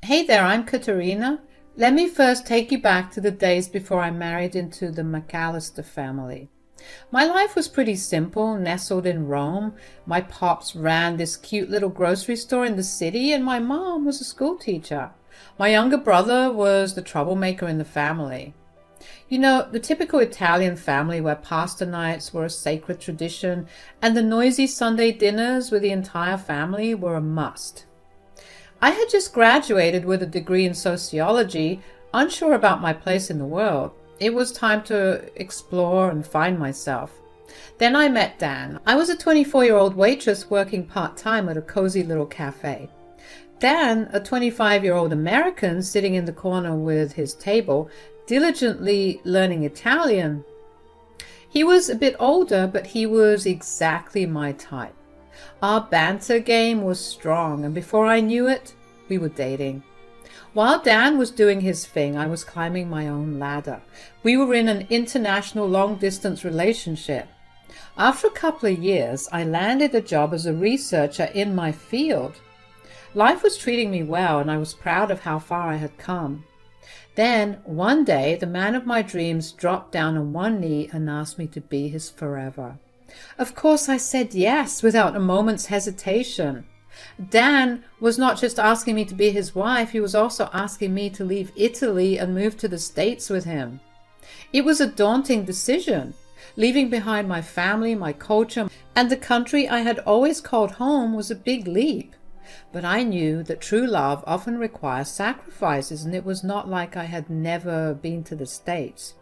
Hey there, I'm Katerina. Let me first take you back to the days before I married into the McAllister family. My life was pretty simple, nestled in Rome. My pops ran this cute little grocery store in the city, and my mom was a school teacher. My younger brother was the troublemaker in the family. You know, the typical Italian family where pasta nights were a sacred tradition and the noisy Sunday dinners with the entire family were a must. I had just graduated with a degree in sociology, unsure about my place in the world. It was time to explore and find myself. Then I met Dan. I was a 24-year-old waitress working part-time at a cozy little cafe. Dan, a 25-year-old American sitting in the corner with his table, diligently learning Italian. He was a bit older, but he was exactly my type. Our banter game was strong, and before I knew it, we were dating. While Dan was doing his thing, I was climbing my own ladder. We were in an international long-distance relationship. After a couple of years, I landed a job as a researcher in my field. Life was treating me well, and I was proud of how far I had come. Then, one day, the man of my dreams dropped down on one knee and asked me to be his forever. Of course, I said yes without a moment's hesitation. Dan was not just asking me to be his wife, he was also asking me to leave Italy and move to the States with him. It was a daunting decision. Leaving behind my family, my culture, and the country I had always called home was a big leap. But I knew that true love often requires sacrifices, and it was not like I had never been to the States.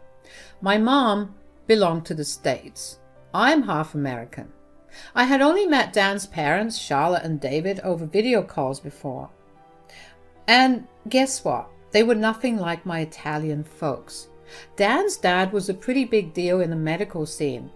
My mom belonged to the States. I'm half American. I had only met Dan's parents, Charlotte and David, over video calls before. And guess what? They were nothing like my Italian folks. Dan's dad was a pretty big deal in the medical scene.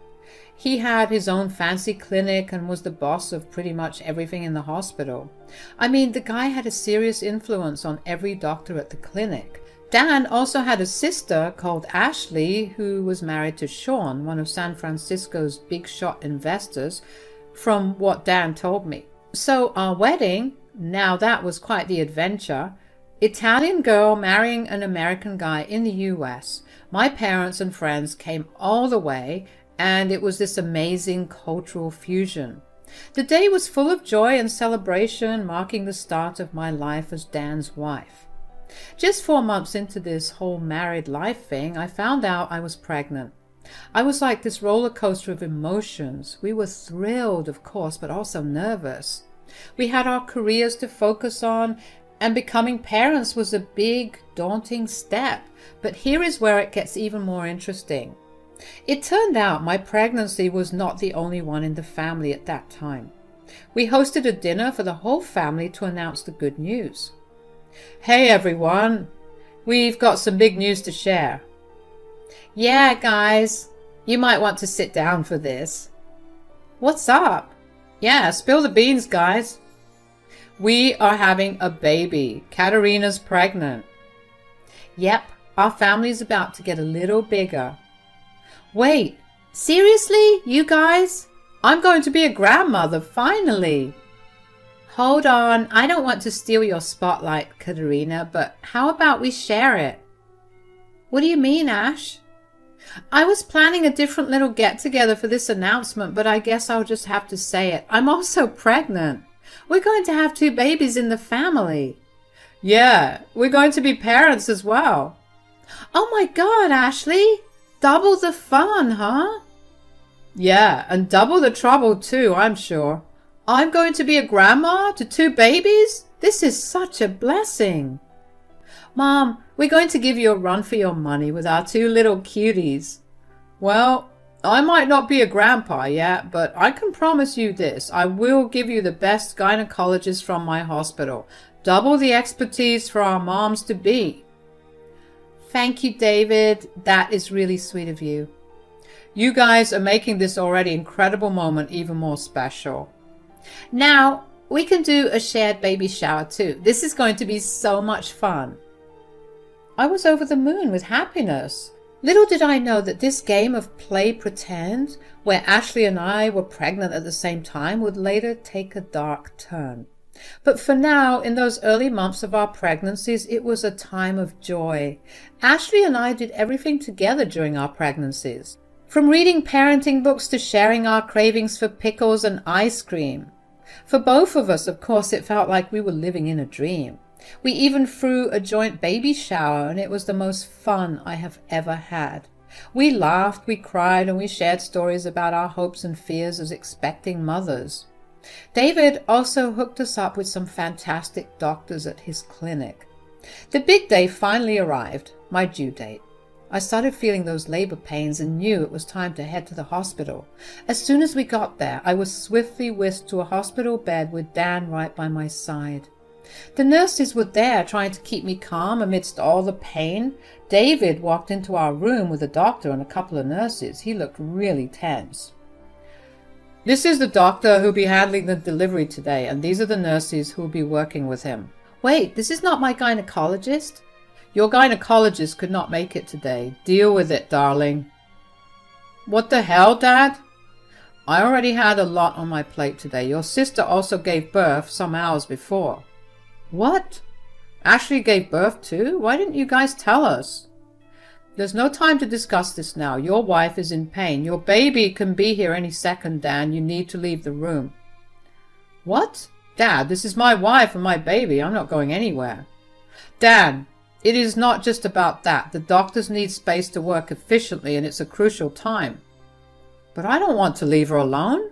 He had his own fancy clinic and was the boss of pretty much everything in the hospital. I mean, the guy had a serious influence on every doctor at the clinic. Dan also had a sister called Ashley who was married to Sean, one of San Francisco's big shot investors, from what Dan told me. So our wedding, now that was quite the adventure. Italian girl marrying an American guy in the US. My parents and friends came all the way, and it was this amazing cultural fusion. The day was full of joy and celebration, marking the start of my life as Dan's wife. Just 4 months into this whole married life thing, I found out I was pregnant. I was like this roller coaster of emotions. We were thrilled, of course, but also nervous. We had our careers to focus on, and becoming parents was a big, daunting step. But here is where it gets even more interesting. It turned out my pregnancy was not the only one in the family at that time. We hosted a dinner for the whole family to announce the good news. Hey everyone, we've got some big news to share. Yeah guys, you might want to sit down for this. What's up? Yeah, spill the beans guys. We are having a baby. Katerina's pregnant. Yep, our family's about to get a little bigger. Wait, seriously, you guys? I'm going to be a grandmother, finally. Hold on, I don't want to steal your spotlight, Katerina, but how about we share it? What do you mean, Ash? I was planning a different little get-together for this announcement, but I guess I'll just have to say it. I'm also pregnant. We're going to have 2 babies in the family. Yeah, we're going to be parents as well. Oh my God, Ashley! Double the fun, huh? Yeah, and double the trouble too, I'm sure. I'm going to be a grandma to 2 babies? This is such a blessing. Mom, we're going to give you a run for your money with our 2 little cuties. Well, I might not be a grandpa yet, but I can promise you this. I will give you the best gynecologist from my hospital. Double the expertise for our moms-to-be. Thank you, David. That is really sweet of you. You guys are making this already incredible moment even more special. Now, we can do a shared baby shower too. This is going to be so much fun. I was over the moon with happiness. Little did I know that this game of play pretend, where Ashley and I were pregnant at the same time, would later take a dark turn. But for now, in those early months of our pregnancies, it was a time of joy. Ashley and I did everything together during our pregnancies, from reading parenting books to sharing our cravings for pickles and ice cream. For both of us, of course, it felt like we were living in a dream. We even threw a joint baby shower, and it was the most fun I have ever had. We laughed, we cried, and we shared stories about our hopes and fears as expecting mothers. David also hooked us up with some fantastic doctors at his clinic. The big day finally arrived, my due date. I started feeling those labor pains and knew it was time to head to the hospital. As soon as we got there, I was swiftly whisked to a hospital bed with Dan right by my side. The nurses were there trying to keep me calm amidst all the pain. David walked into our room with a doctor and a couple of nurses. He looked really tense. "This is the doctor who'll be handling the delivery today, and these are the nurses who'll be working with him." "Wait, this is not my gynecologist?" "Your gynecologist could not make it today. Deal with it, darling." "What the hell, Dad?" "I already had a lot on my plate today. Your sister also gave birth some hours before." "What? Ashley gave birth too? Why didn't you guys tell us?" "There's no time to discuss this now. Your wife is in pain. Your baby can be here any second, Dan. You need to leave the room." "What? Dad, this is my wife and my baby. I'm not going anywhere." "Dan, it is not just about that. The doctors need space to work efficiently, and it's a crucial time." "But I don't want to leave her alone."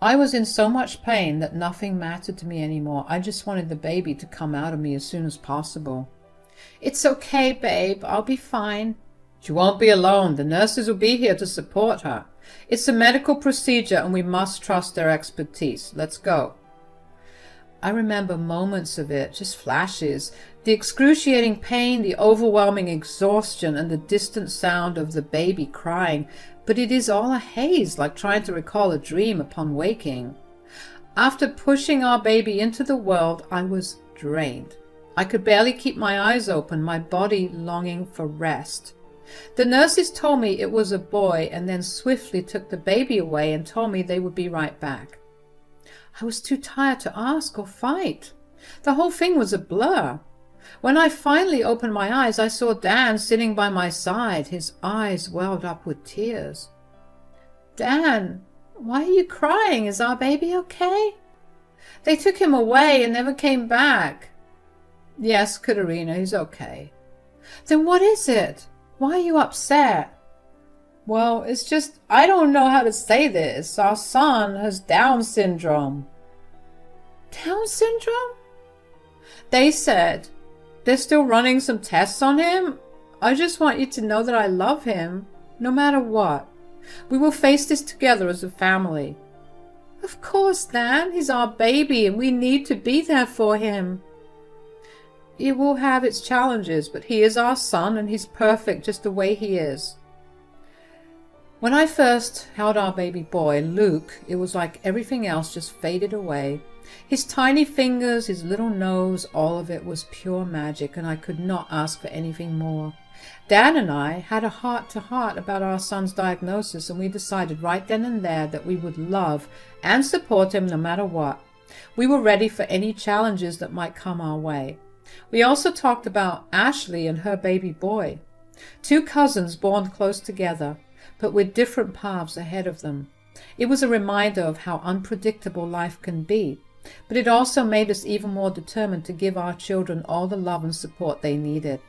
I was in so much pain that nothing mattered to me anymore. I just wanted the baby to come out of me as soon as possible. "It's okay, babe. I'll be fine." "She won't be alone. The nurses will be here to support her. It's a medical procedure and we must trust their expertise. Let's go." I remember moments of it, just flashes. The excruciating pain, the overwhelming exhaustion, and the distant sound of the baby crying. But it is all a haze, like trying to recall a dream upon waking. After pushing our baby into the world, I was drained. I could barely keep my eyes open, my body longing for rest. The nurses told me it was a boy and then swiftly took the baby away and told me they would be right back. I was too tired to ask or fight. The whole thing was a blur. When I finally opened my eyes, I saw Dan sitting by my side. His eyes welled up with tears. "Dan, why are you crying? Is our baby okay?" "They took him away and never came back." "Yes, Katerina, he's okay." "Then what is it? Why are you upset?" "Well, it's just, I don't know how to say this. Our son has Down syndrome." "Down syndrome?" "They said they're still running some tests on him. I just want you to know that I love him, no matter what. We will face this together as a family." "Of course, Dan. He's our baby and we need to be there for him." "It will have its challenges, but he is our son and he's perfect just the way he is." When I first held our baby boy, Luke, it was like everything else just faded away. His tiny fingers, his little nose, all of it was pure magic, and I could not ask for anything more. Dan and I had a heart-to-heart about our son's diagnosis, and we decided right then and there that we would love and support him no matter what. We were ready for any challenges that might come our way. We also talked about Ashley and her baby boy. Two cousins born close together, but with different paths ahead of them. It was a reminder of how unpredictable life can be, but it also made us even more determined to give our children all the love and support they needed.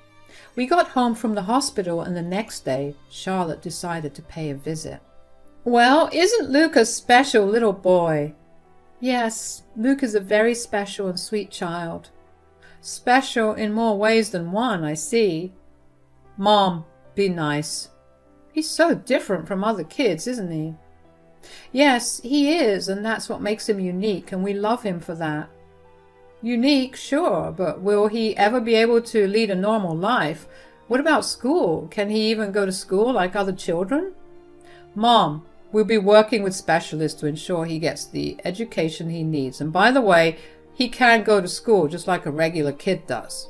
We got home from the hospital, and the next day, Charlotte decided to pay a visit. "Well, isn't Luke a special little boy?" "Yes, Luke is a very special and sweet child." "Special in more ways than one, I see." "Mom, be nice." "He's so different from other kids, isn't he?" "Yes, he is, and that's what makes him unique, and we love him for that." "Unique, sure, but will he ever be able to lead a normal life? What about school? Can he even go to school like other children?" "Mom, we'll be working with specialists to ensure he gets the education he needs. And by the way, he can go to school just like a regular kid does."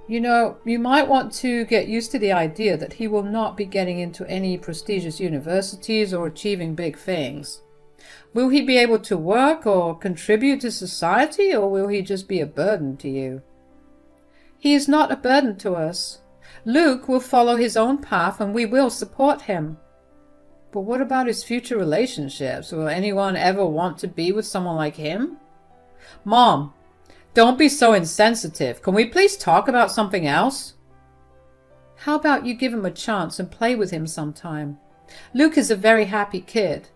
"You know, you might want to get used to the idea that he will not be getting into any prestigious universities or achieving big things." Will he be able to work or contribute to society, or will he just be a burden to you? He is not a burden to us. Luke will follow his own path and we will support him. But what about his future relationships? Will anyone ever want to be with someone like him? Mom, don't be so insensitive. Can we please talk about something else? How about you give him a chance and play with him sometime? Luke is a very happy kid.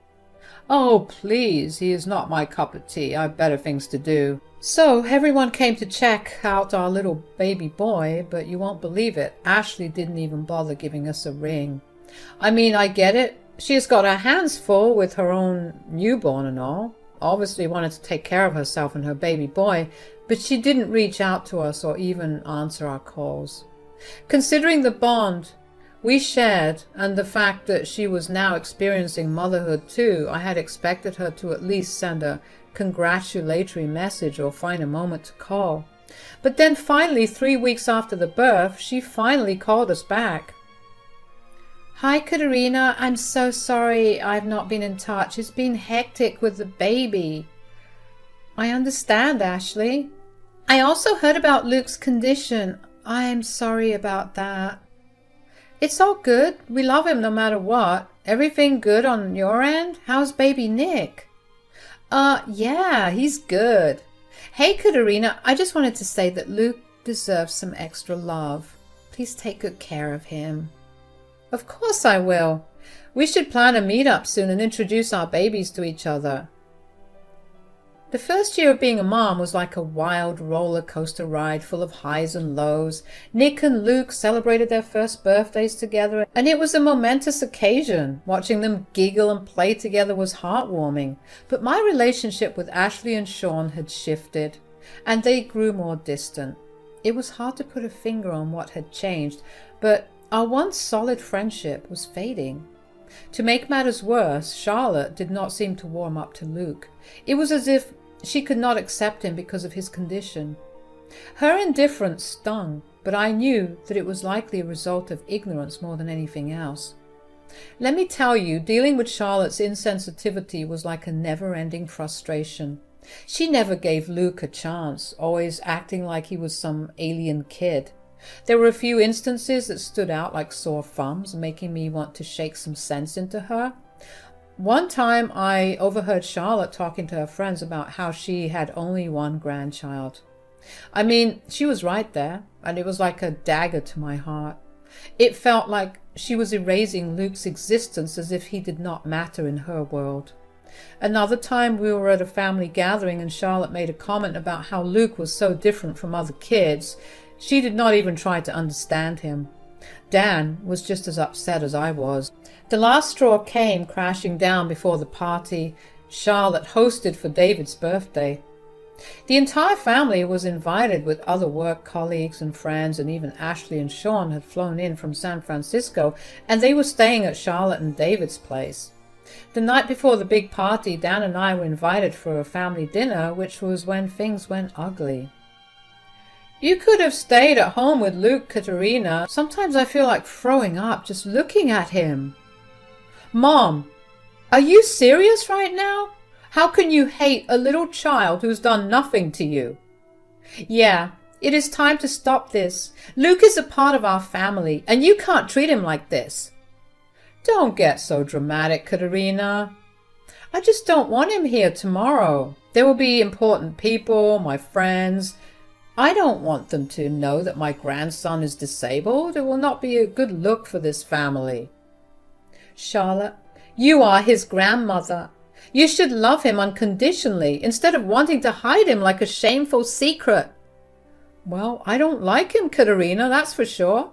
Oh, please, he is not my cup of tea. I have better things to do. So everyone came to check out our little baby boy, but you won't believe it. Ashley didn't even bother giving us a ring. I mean, I get it. She has got her hands full with her own newborn and all. Obviously wanted to take care of herself and her baby boy, but she didn't reach out to us or even answer our calls. Considering the bond we shared and the fact that she was now experiencing motherhood too, I had expected her to at least send a congratulatory message or find a moment to call. But then finally, 3 weeks after the birth, she finally called us back. Hi, Katerina. I'm so sorry I've not been in touch. It's been hectic with the baby. I understand, Ashley. I also heard about Luke's condition. I am sorry about that. It's all good. We love him no matter what. Everything good on your end? How's baby Nick? Yeah, he's good. Hey, Katerina, I just wanted to say that Luke deserves some extra love. Please take good care of him. Of course I will. We should plan a meet-up soon and introduce our babies to each other. The first year of being a mom was like a wild roller coaster ride full of highs and lows. Nick and Luke celebrated their first birthdays together, and it was a momentous occasion. Watching them giggle and play together was heartwarming. But my relationship with Ashley and Sean had shifted, and they grew more distant. It was hard to put a finger on what had changed, but our once solid friendship was fading. To make matters worse, Charlotte did not seem to warm up to Luke. It was as if she could not accept him because of his condition. Her indifference stung, but I knew that it was likely a result of ignorance more than anything else. Let me tell you, dealing with Charlotte's insensitivity was like a never-ending frustration. She never gave Luke a chance, always acting like he was some alien kid. There were a few instances that stood out like sore thumbs, making me want to shake some sense into her. One time I overheard Charlotte talking to her friends about how she had only one grandchild. I mean, she was right there, and it was like a dagger to my heart. It felt like she was erasing Luke's existence as if he did not matter in her world. Another time we were at a family gathering and Charlotte made a comment about how Luke was so different from other kids. She did not even try to understand him. Dan was just as upset as I was. The last straw came crashing down before the party Charlotte hosted for David's birthday. The entire family was invited with other work colleagues and friends, and even Ashley and Sean had flown in from San Francisco, and they were staying at Charlotte and David's place. The night before the big party, Dan and I were invited for a family dinner, which was when things went ugly. You could have stayed at home with Luke, Katerina. Sometimes I feel like throwing up just looking at him. Mom, are you serious right now? How can you hate a little child who's done nothing to you? Yeah, it is time to stop this. Luke is a part of our family, and you can't treat him like this. Don't get so dramatic, Katerina. I just don't want him here tomorrow. There will be important people, my friends. I don't want them to know that my grandson is disabled. It will not be a good look for this family. Charlotte, you are his grandmother. You should love him unconditionally instead of wanting to hide him like a shameful secret. Well, I don't like him, Katerina, that's for sure.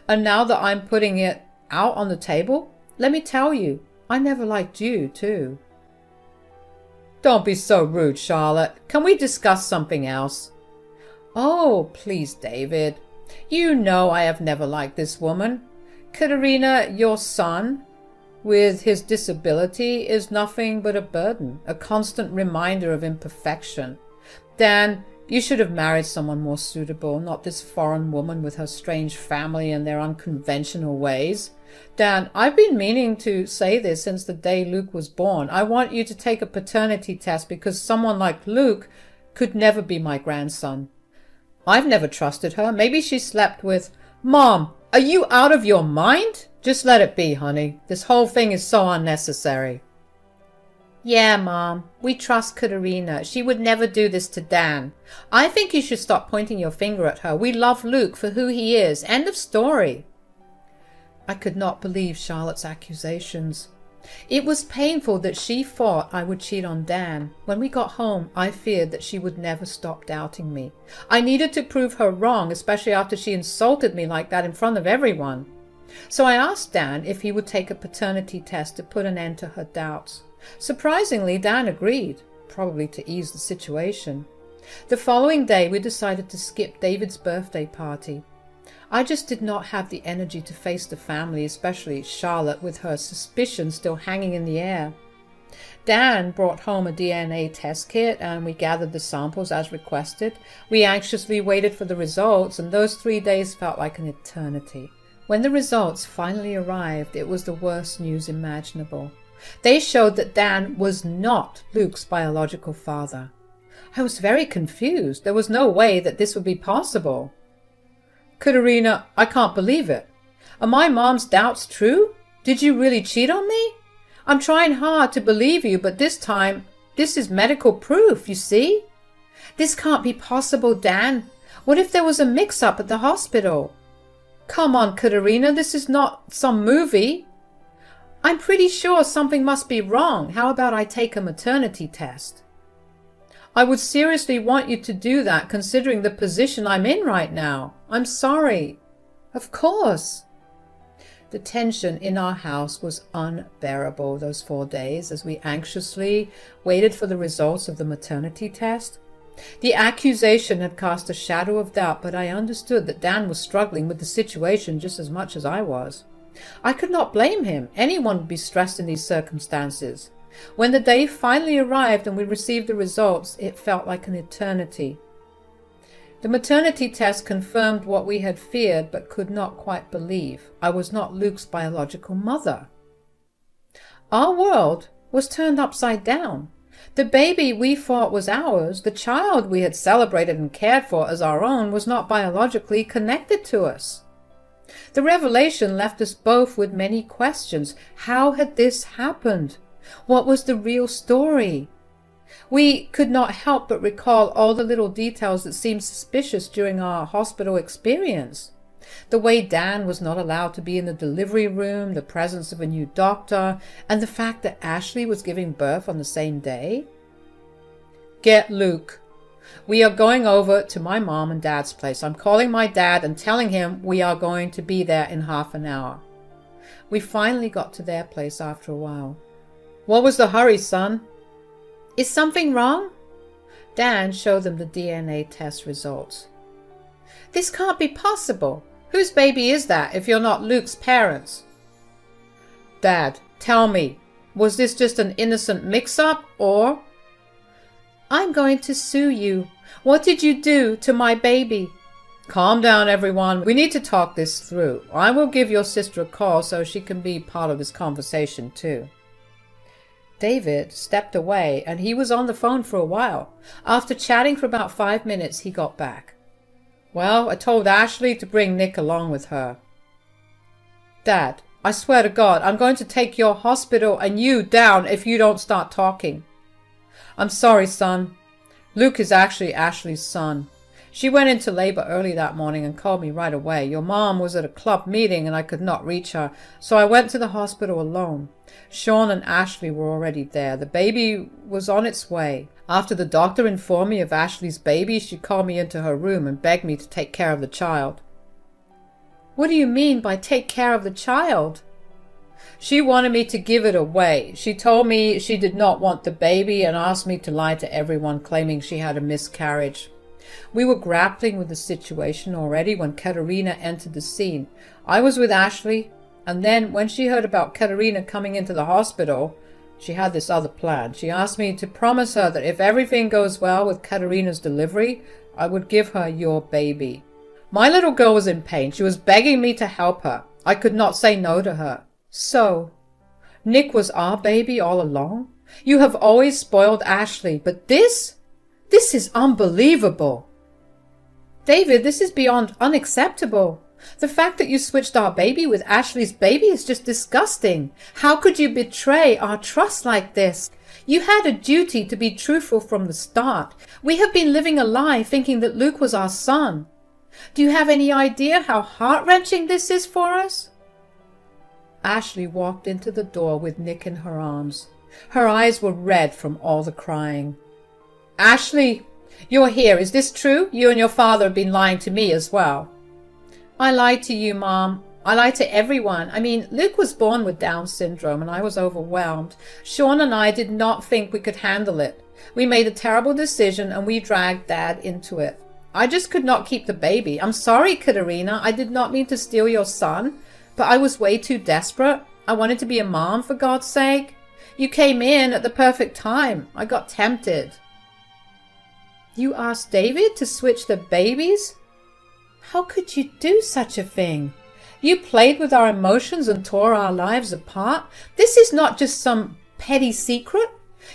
And now that I'm putting it out on the table, let me tell you, I never liked you, too. Don't be so rude, Charlotte. Can we discuss something else? Oh, please, David. You know I have never liked this woman. Katerina, your son, with his disability, is nothing but a burden, a constant reminder of imperfection. Dan, You should have married someone more suitable, not this foreign woman with her strange family and their unconventional ways. Dan, I've been meaning to say this since the day Luke was born. I want you to take a paternity test because someone like Luke could never be my grandson. I've never trusted her. Maybe she slept with... Mom, are you out of your mind? Just let it be, honey. This whole thing is so unnecessary. Yeah, Mom, we trust Katerina. She would never do this to Dan. I think you should stop pointing your finger at her. We love Luke for who he is. End of story. I could not believe Charlotte's accusations. It was painful that she thought I would cheat on Dan. When we got home, I feared that she would never stop doubting me. I needed to prove her wrong, especially after she insulted me like that in front of everyone. So I asked Dan if he would take a paternity test to put an end to her doubts. Surprisingly, Dan agreed, probably to ease the situation. The following day, we decided to skip David's birthday party. I just did not have the energy to face the family, especially Charlotte, with her suspicions still hanging in the air. Dan brought home a DNA test kit and we gathered the samples as requested. We anxiously waited for the results, and those 3 days felt like an eternity. When the results finally arrived, it was the worst news imaginable. They showed that Dan was not Luke's biological father. I was very confused. There was no way that this would be possible. Katerina, I can't believe it. Are my mom's doubts true? Did you really cheat on me? I'm trying hard to believe you, but this time, this is medical proof, you see? This can't be possible, Dan. What if there was a mix-up at the hospital? Come on, Katerina, this is not some movie. I'm pretty sure something must be wrong. How about I take a maternity test? I would seriously want you to do that, considering the position I'm in right now. I'm sorry. Of course. The tension in our house was unbearable those 4 days as we anxiously waited for the results of the maternity test. The accusation had cast a shadow of doubt, but I understood that Dan was struggling with the situation just as much as I was. I could not blame him. Anyone would be stressed in these circumstances. When the day finally arrived and we received the results, it felt like an eternity. The maternity test confirmed what we had feared but could not quite believe. I was not Luke's biological mother. Our world was turned upside down. The baby we thought was ours, the child we had celebrated and cared for as our own, was not biologically connected to us. The revelation left us both with many questions. How had this happened? What was the real story? We could not help but recall all the little details that seemed suspicious during our hospital experience. The way Dan was not allowed to be in the delivery room, the presence of a new doctor, and the fact that Ashley was giving birth on the same day. Get Luke. We are going over to my mom and dad's place. I'm calling my dad and telling him we are going to be there in half an hour. We finally got to their place after a while. What was the hurry, son? Is something wrong? Dan showed them the DNA test results. This can't be possible. Whose baby is that if you're not Luke's parents? Dad, tell me, was this just an innocent mix-up or... I'm going to sue you. What did you do to my baby? Calm down, everyone. We need to talk this through. I will give your sister a call so she can be part of this conversation too. David stepped away and he was on the phone for a while. After chatting for about 5 minutes, he got back. Well, I told Ashley to bring Nick along with her. Dad, I swear to God, I'm going to take your hospital and you down if you don't start talking. I'm sorry, son. Luke is actually Ashley's son. She went into labor early that morning and called me right away. Your mom was at a club meeting and I could not reach her, so I went to the hospital alone. Sean and Ashley were already there. The baby was on its way. After the doctor informed me of Ashley's baby, she called me into her room and begged me to take care of the child. What do you mean by take care of the child? She wanted me to give it away. She told me she did not want the baby and asked me to lie to everyone, claiming she had a miscarriage. We were grappling with the situation already when Katerina entered the scene. I was with Ashley, and then when she heard about Katerina coming into the hospital, she had this other plan. She asked me to promise her that if everything goes well with Katerina's delivery, I would give her your baby. My little girl was in pain. She was begging me to help her. I could not say no to her. So, Nick was our baby all along? You have always spoiled Ashley, but this is unbelievable. David, this is beyond unacceptable. The fact that you switched our baby with Ashley's baby is just disgusting. How could you betray our trust like this? You had a duty to be truthful from the start. We have been living a lie thinking that Luke was our son. Do you have any idea how heart-wrenching this is for us? Ashley walked into the door with Nick in her arms. Her eyes were red from all the crying. Ashley, you're here. Is this true? You and your father have been lying to me as well. I lied to you, Mom. I lied to everyone. I mean, Luke was born with Down syndrome and I was overwhelmed. Sean and I did not think we could handle it. We made a terrible decision and we dragged Dad into it. I just could not keep the baby. I'm sorry, Katerina. I did not mean to steal your son, but I was way too desperate. I wanted to be a mom, for God's sake. You came in at the perfect time. I got tempted. You asked David to switch the babies? How could you do such a thing? You played with our emotions and tore our lives apart. This is not just some petty secret.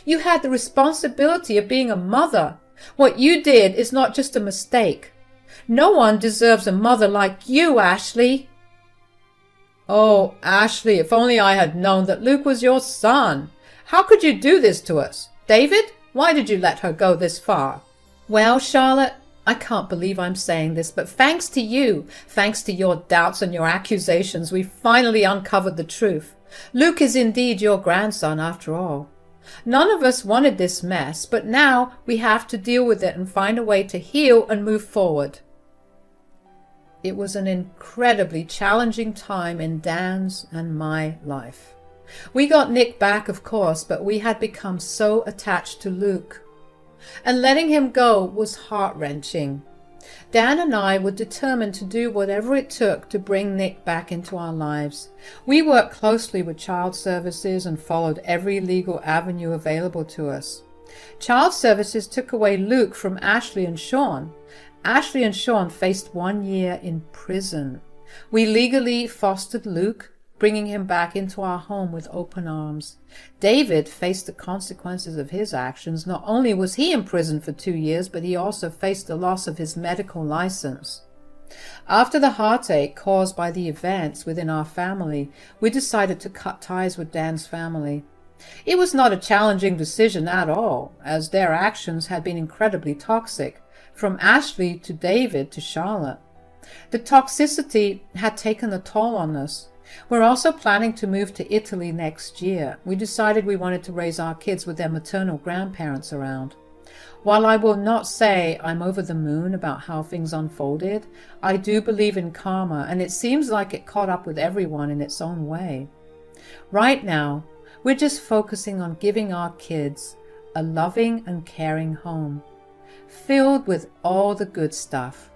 You had the responsibility of being a mother. What you did is not just a mistake. No one deserves a mother like you, Ashley. Oh, Ashley, if only I had known that Luke was your son. How could you do this to us? David, why did you let her go this far? Well, Charlotte, I can't believe I'm saying this, but thanks to you, thanks to your doubts and your accusations, we finally uncovered the truth. Luke is indeed your grandson after all. None of us wanted this mess, but now we have to deal with it and find a way to heal and move forward. It was an incredibly challenging time in Dan's and my life. We got Nick back, of course, but we had become so attached to Luke. And letting him go was heart-wrenching. Dan and I were determined to do whatever it took to bring Nick back into our lives. We worked closely with Child Services and followed every legal avenue available to us. Child Services took away Luke from Ashley and Sean. Ashley and Sean faced 1 year in prison. We legally fostered Luke, bringing him back into our home with open arms. David faced the consequences of his actions. Not only was he in prison for 2 years, but he also faced the loss of his medical license. After the heartache caused by the events within our family, we decided to cut ties with Dan's family. It was not a challenging decision at all, as their actions had been incredibly toxic, from Ashley to David to Charlotte. The toxicity had taken a toll on us. We're also planning to move to Italy next year. We decided we wanted to raise our kids with their maternal grandparents around. While I will not say I'm over the moon about how things unfolded, I do believe in karma, and it seems like it caught up with everyone in its own way. Right now, we're just focusing on giving our kids a loving and caring home, filled with all the good stuff.